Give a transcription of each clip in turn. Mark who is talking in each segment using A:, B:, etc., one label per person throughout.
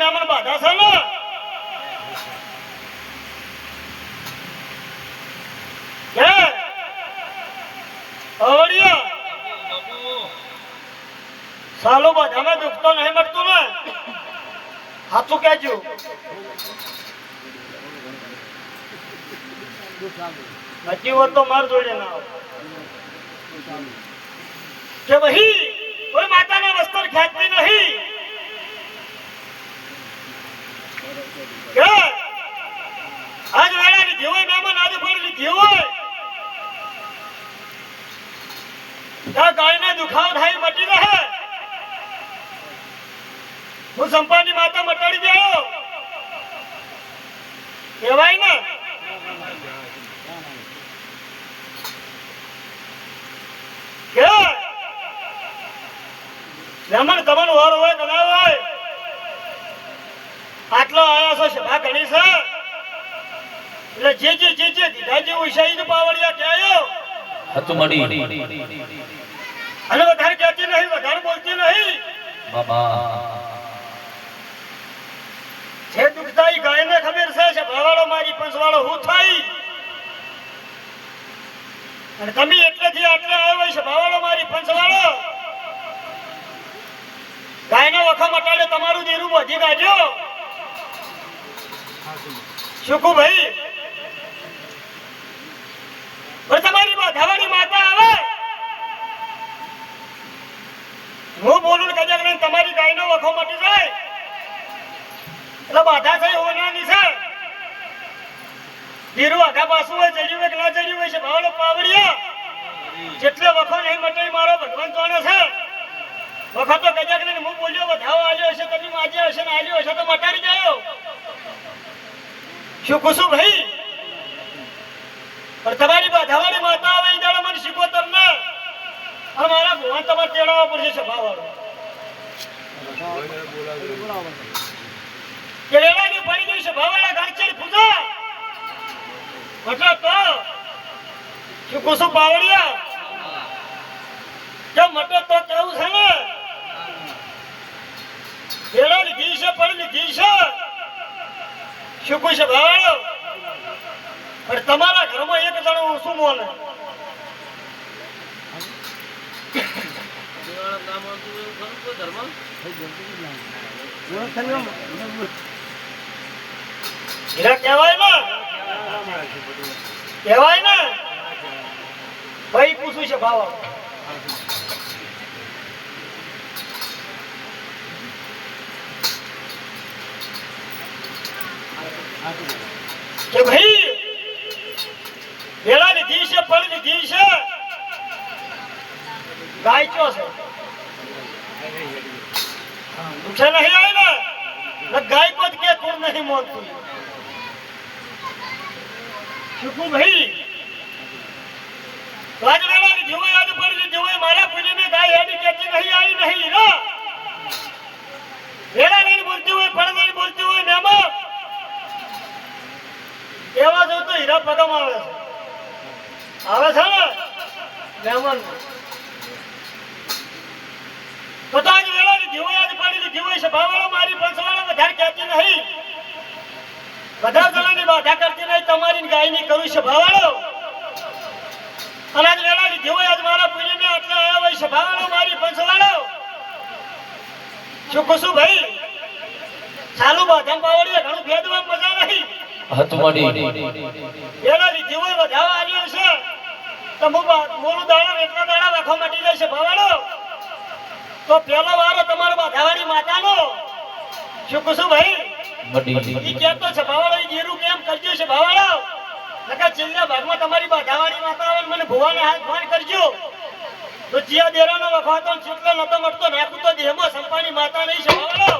A: મેમન બાધા છે ને કે અવળિયા સાલો બધામાં દુખતો નહીં મળતું ને હાથું કહેજો નક્કી હોત તો માર જોડે ના આવો કે ભાઈ કોઈ માતાના વસ્ત્ર ખેંચતી નહીં કે આજ વેળા લીધી હોય મહેમાન આજે પણ લીધી હોય ત્યાં ગાયને દુખાવો થાય મટી રહે હું સંપાની માતા મટાડી ગયો કહેવાય ને કે બ્રાહ્મણ તમારો વાર હોય કે ના હોય આટલો આયા છો સભા ઘણી છે એટલે જે દીધા જેવું છે એ પાવડિયા કહેયો
B: હતું મડી
A: અને વધારે કહેતી નહીં વધારે બોલતી નહીં
B: બાબા
A: જે દુખતા ગાયને ખબર છે ભાવાળો મારી પંચવાળો હું થાય અને તમે એટલેથી આટલે આવ્યો છે ભાવાળો મારી પંચવાળો ગાયનો વખો મટાડે તમારું દેરું વધી કાઢ્યો શુકુ ભાઈ તમારી ધાવાની માતા આવે હું બોલું ને કદાચ નહીં તમારી ગાયનો વખો મટી જાય એટલે બાધા થઈ હોનાની છે ધીરું આઘા પાસું હોય ચડ્યું હોય કે ના ચડ્યું હોય છે ભાવલો પાવડિયા જેટલે વખો નહીં મટાઈ મારો ભગવાન જાણે છે વખો તો કદાચ નહીં હું બોલ્યો વધાવો આલ્યો હશે તમે માજ્યા હશે ને આલ્યો હશે તો મટાડી જાયો શું ખુશું ભાઈ પણ તમારી બાધાવાળી માતા આવે એ દાડો મને શીખો તમને અમારા ભગવાન તમારે તેડાવવા પડશે સભાવાળો કે રેડાની પડી ગઈ સભાવાળા ઘરચેરી પૂજા મતલબ તો શું કુસુમ બાવળિયા કે મટે તો કેવું છે ને રેડા લીધી છે પડી લીધી છે શું કુશ ભાવાળો પણ તમારા ઘરમાં એક જણો શું બોલે કહેવાય ને ભાઈ પૂછું છે ભાવ કે ભાઈ વેળા લીધી છે ફળ લીધી છે ગાય ચો છે દુખે નહીં આવે ને ગાય પદ કે કોણ નહીં મોતું શુકુ ભાઈ રાજ વેળા લીધી હોય આજ પડી લીધી હોય મારા પુણ્ય में ગાય હેડી કેતી નહીં આવી નહીં હીરો વેળા નહીં બોલતી હોય ફળ નહીં બોલતી હોય મેમો એવા જો તો હીરા પગમ આવે છે ને મહેમાન તો આજ વેળા લીધી હોય આજ પડી લીધી હોય સભાવાળો મારી પંચવાળો વધારે કહેતી નહીં બધા જણાની બાધા કરતી નહીં તમારી ગાયની કરું સભાવાળો અને આજ વેળા લીધી હોય આજ મારા પુણ્ય में આટલા આવ્યા હોય સભાવાળો મારી પંચવાળો શું કશું ભાઈ ચાલુ બાધા પાવડીએ ઘણું ભેદમાં મજા નહીં
B: હતું મડી
A: વેળા લીધી હોય વધાવા આવ્યો છે તો મોરું દાડા એટલા દાડા વાખો મટી જાય છે ભાવાળો તો પેલો વારો તમારો બાધાવાળી માતાનો શું કશું ભાઈ
B: મડી
A: ઈ કહેતો છે ભાવાળો ઈ જીરું કેમ કરજો છે ભાવાળો નકા છેલ્લા ભાગમાં તમારી બાધાવાળી માતા આવે મને ભુવાને હાથ ફોન કરજો તો જીયા દેરાનો વખો તો ચૂટલો નતો મળતો નાખું તો દેહમાં સંપાની માતા નહીં છે ભાવાળો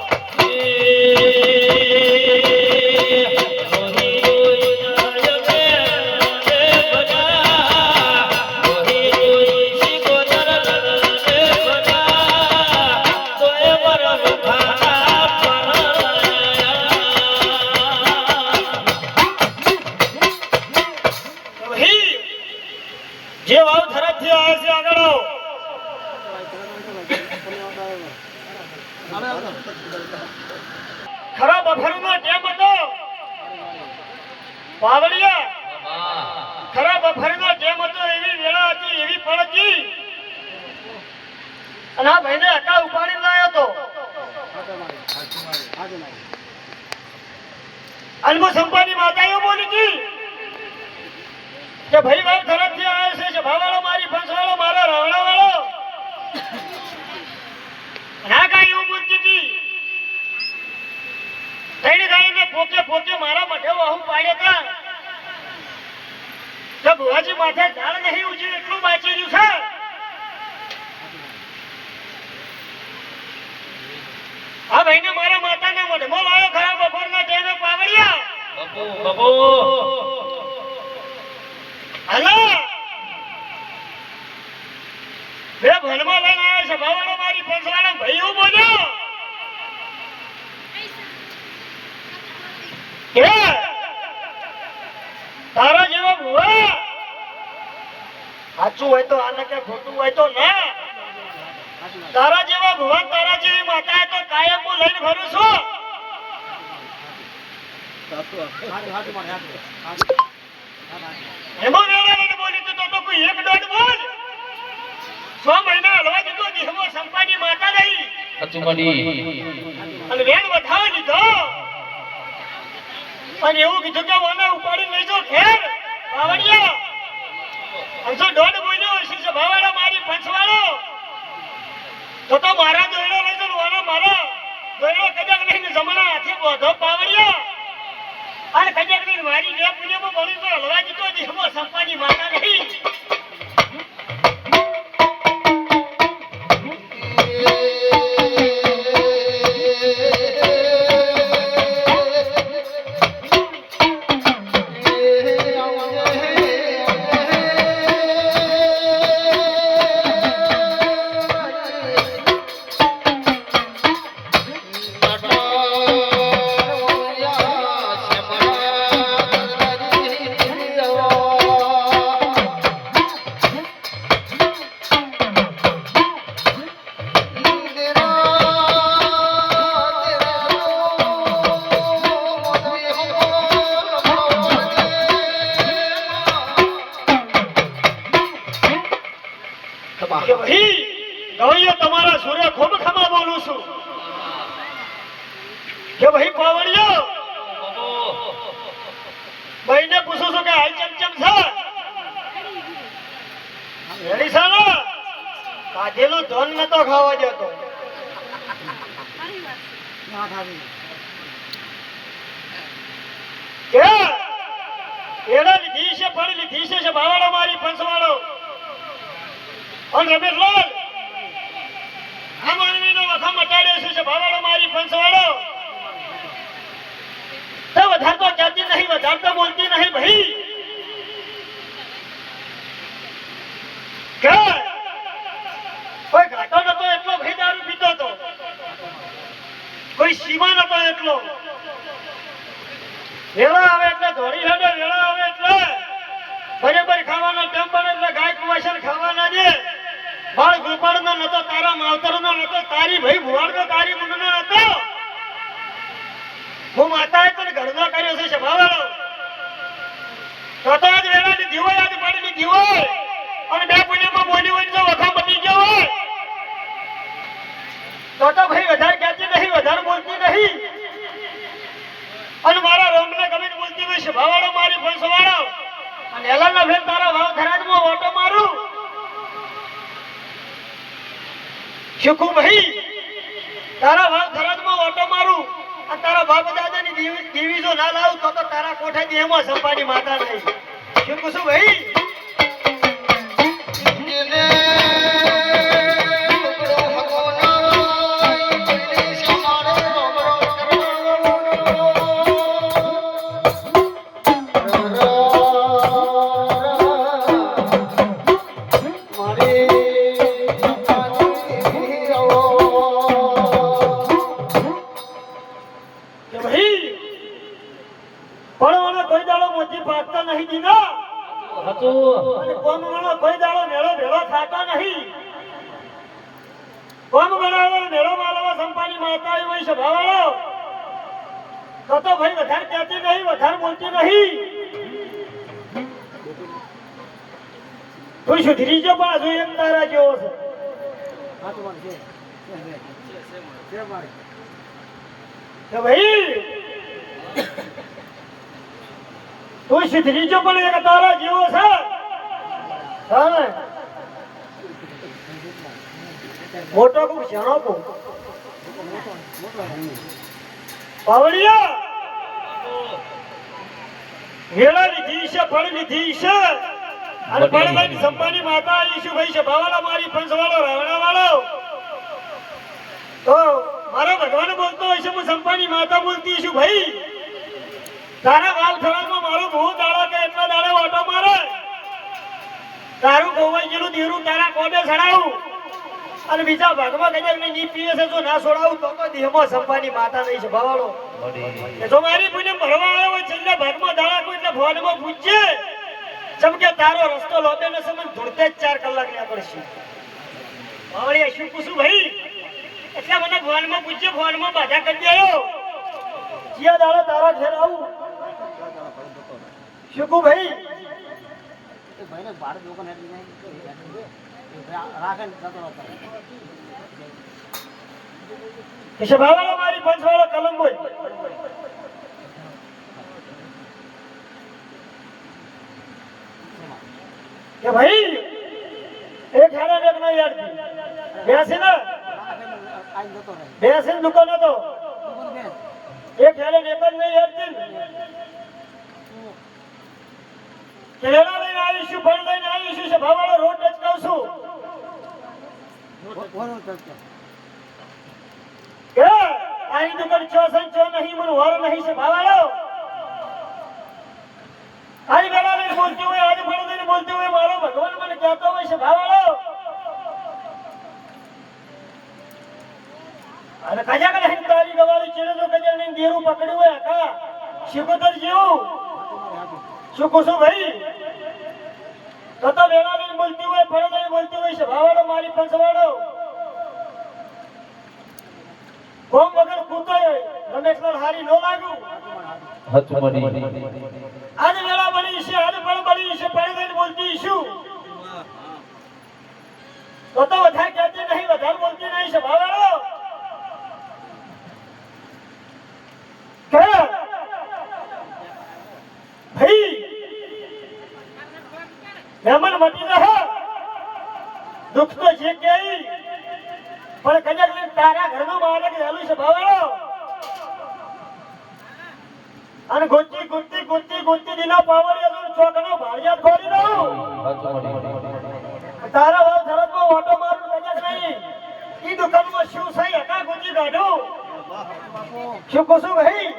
A: જે વાવ થરાથી આવે છે આગળ આવો પાવડિયા
B: બાબા
A: ખરા બફરનો ટેમ હતો, એવી વેળા હતી, એવી પળ હતી, અને આ ભાઈને અકા ઉપાડીને લાયો તો. અનમો સંપાની માતા એવું બોલી હતી કે ભાઈ બાપ તરફથી આવ્યો છે ભાવાળો મારી ફંસવાળો મારા રાવણા વાળો. ના ગાય એવું બોલતી હતી. ત્રણ ગાયને પોકે પોકે મારા મઢે વહુ પાડ્યા હતા. કે ભુવાજી માથે ઝાડ નહીં ઉજ્યું એટલું બાચી રહ્યું છે. આ ભાઈને મારા માતાના મઢમાં લાવ્યો ખરા બપોરના ટાઈમે પાવડિયા.
B: બાપુ બાપુ
A: હાલો બે ભણમાં લઈને આવ્યા છે ભાવાળો મારી ફંસવાળો ભાઈ એવું બોલ્યો કે તારા જેવો ભુવા સાચું હોય તો આને કે ખોટું હોય તો ના. તારા જેવા ભુવન તારા જેવી માતા તો કાયમ હું લઈને ફરું છું. એમાં વેળા લઈને બોલી તો કોઈ એક દોઢ બોલ 6 મહિના હલવા દીધો દેહમાં સંપાની માતા નહીં
B: હતુમડી
A: અને વેણ વધાવી લીધો અને એવું કીધું કે મને ઉપાડી લઈ જાઓ ઘેર પાવડિયા. અંશો દોઢ બોલ્યો હશે ભાવાળો મારી પંચવાળો તો મારા દોયડો લઈ જાઓ વાળો મારો દોયડો કદાચ નહીં જમણા હાથે બોધો પાવડિયા અને કદાચ નહીં મારી બે પુણ્યમાં બળી તો હલવા દીધો દેહમાં સંપાની માતા નહીં. કે ભાઈ ગવૈયો તમારા સૂર્ય ખૂબ ખમા બોલું છું કે ભાઈ પાવડિયો ભાઈને પૂછું છું કે હાલ ચમચમ છે રેડી સાલો કાઢેલું ધન નતો ખાવા જતો. કે એડા લીધી છે ફળ લીધી છે ભાવાળો મારી પંચવાળો અને રમેશલાલ આ માનવીનો વખા મટાડ્યો છે ભાવાળો મારી પંચવાળો. તો વધારે તો કહેતી નહીં, વધારે તો બોલતી નહીં ભાઈ. કે કોઈ ઘાટો નતો એટલો ભાઈ દારૂ પીતો હતો, કોઈ સીમા નતો એટલો. વેળા આવે એટલે ધોળી હેડે, વેળા આવે એટલે બરાબર ખાવાનો ટેમ બને એટલે ગાય કુવાસર ખાવાના દે. બાળ ગોપાળનો નતો, તારા માવતરનો નતો, તારી ભાઈ ભુવાડનો તારી મુંડનો નતો. હું માતાએ તને ઘરનો કર્યો છે ભાવાળો. તો આજ વેળા લીધી હોય, આજ પાડી લીધી હોય અને બે પુણ્યમાં બોલી હોય તો વખા બની ગયો હોય તો ભાઈ વધારે કહેતી નહીં, વધારે બોલતી નહીં અને મારા રોમને ગમીને બોલતી હોય છે ભાવાળો મારી ફંસવાળો. અને એલાના ફેર તારા વાવ ધરાજમાં ઓટો મારું શીખું ભાઈ, તારા વાવ ધરાજમાં ઓટો મારું અને તારા બાપ દાદાની દેવી જો ના લાવું તો તારા કોઠા દેહમાં સંપાની માતા નહીં. શીખું છું ભાઈ. કોઈ દાડો મેળો ભેળો થતા નહીં. કોમ બનાવો મેળો માલવા સંપાની માતા હોય છે ભાવાળો. તો ભાઈ વધારે કહેતી નહીં, વધારે બોલતી નહીં તું સુધરી ગયો પણ હજુ એક તારા જેવો છે કે ભાઈ તું સુધરી ગયો પણ એક તારા જેવો છે હા ને? મોટો ખૂબ શેનો ખૂબ પાવડિયા વેળા લીધી છે ફળ લીધી છે અને ફળભાઈ સંપાની માતા ઈશુભાઈ છે ભાવાળા મારી પંચવાળો રાવણા વાળો તો મારો ભગવાન બોલતો હોય છે હું સંપાની માતા બોલતી છું ભાઈ તારા વાલ ખરાબમાં મારો બહુ દાડા કે એટલા દાડે વાટો મારે તારું ગોવાઈ ગયેલું દીરું તારા કોડે ચડાવું અને બીજા ભાગમાં કદાચ નહીં પીવે છે જો ના છોડાવું તો દેહમાં સંપાની માતા નહીં છે ભાવાળો જો મારી પૂનમ ભરવા આવ્યો હોય છેલ્લા ભાગમાં દાડા કોઈ એટલે ફોનમાં પૂછજે જેમ કે તારો રસ્તો લોબે ને સમય ધૂળતે જ 4 કલાક ના પડશે ભાવળિયા શું પૂછું ભાઈ એટલે મને ફોનમાં પૂછજે ફોનમાં બાધા કરી દેયો જીયા દાડા તારા ઘેર આવું શુકુ ભાઈ
C: ભાઈને બાર દુકાન રાખે
A: કિશે ભાવાળો મારી પંચવાળો કલમ બોલ કે ભાઈ એક હેરા એક નહીં યાદતી બેસી ને બેસી દુકાન હતો એક હેરા એક જ નહીં યાદતી કેળા લઈને આવીશું ફળ લઈને આવીશું છે ભાવાળો રોડ ટચકાવશું કે આની દુકાન ચો નહીં મને વારો નહીં છે ભાવાળો આજ વેળા લઈને બોલતી હોય આજ ફળ લઈને બોલતી હોય મારો ભગવાન મને કહેતો હોય છે ભાવાળો અને કજા કજા તારી ગવાળી ચીડે તો કજા નહીં દેરું પકડ્યું હોય કા શિકોતર જેવું શું કહું ભાઈ તો વેળા લઈને બોલતી હોય ફળ લઈને બોલતી હોય છે ભાવાળો મારી પંચવાળો કોમ વગર કૂતો રમેશલાલ હારી નો લાગુ આજ વેળા બની છે આજ ફળ બની છે ફળ લઈને બોલતી છું તો વધારે કહેતી નહીં વધારે બોલતી નહીં છે ભાવાળો કે ભાઈ મહેમાન મટી રહે દુઃખ તો જે કે પણ કદાચ તારા ઘરનો માલક રહેલું છે ભાવાળો અને ગોતી દીના પાવડિયા ચોકનો ભાળિયા ખોલી દઉં તારા ભાવ શરતમાં ઓટો મારું કદાચ નહીં ઈ દુકાનમાં શું છે એકા ગોતી કાઢું શું કહું છું ભાઈ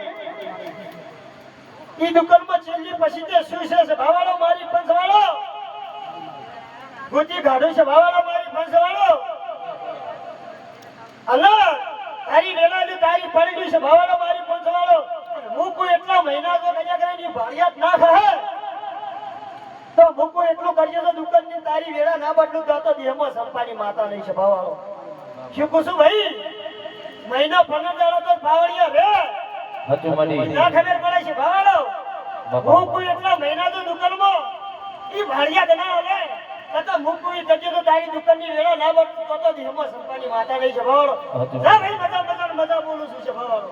A: ઈ દુકાનમાં છેલ્લી પછી તે શું છે ભાવાળો મારી પંચવાળો ગોતી કાઢું છે ભાવાળો મારી પંચવાળો અલા તારી વેલાની તારી પડી છે ભાવાળો મારી પંચવાળો હું કોઈ એટલા મહિના તો કજા કરીને ભાળિયાત ના ખા તો હું કોઈ એટલું કરજો તો દુકાનની તારી વેળા ના બદલું તો દેહમાં સંપાની માતા નહીં છે ભાવાળો શું કહું છું ભાઈ મહિનો 15 દાડો તો ભાવડિયા રે ના ખબર પડે છે ભાવાળો હું કોઈ એટલા મહિના તો દુકાનમાં ઈ ભાળિયાત ના આવે તો હું કોઈ કરજો તો તારી દુકાનની વેળા ના બદલું તો દેહમાં સંપાની માતા નહીં છે ભાવાળો ના ભાઈ મજા બોલું છું છે ભાવાળો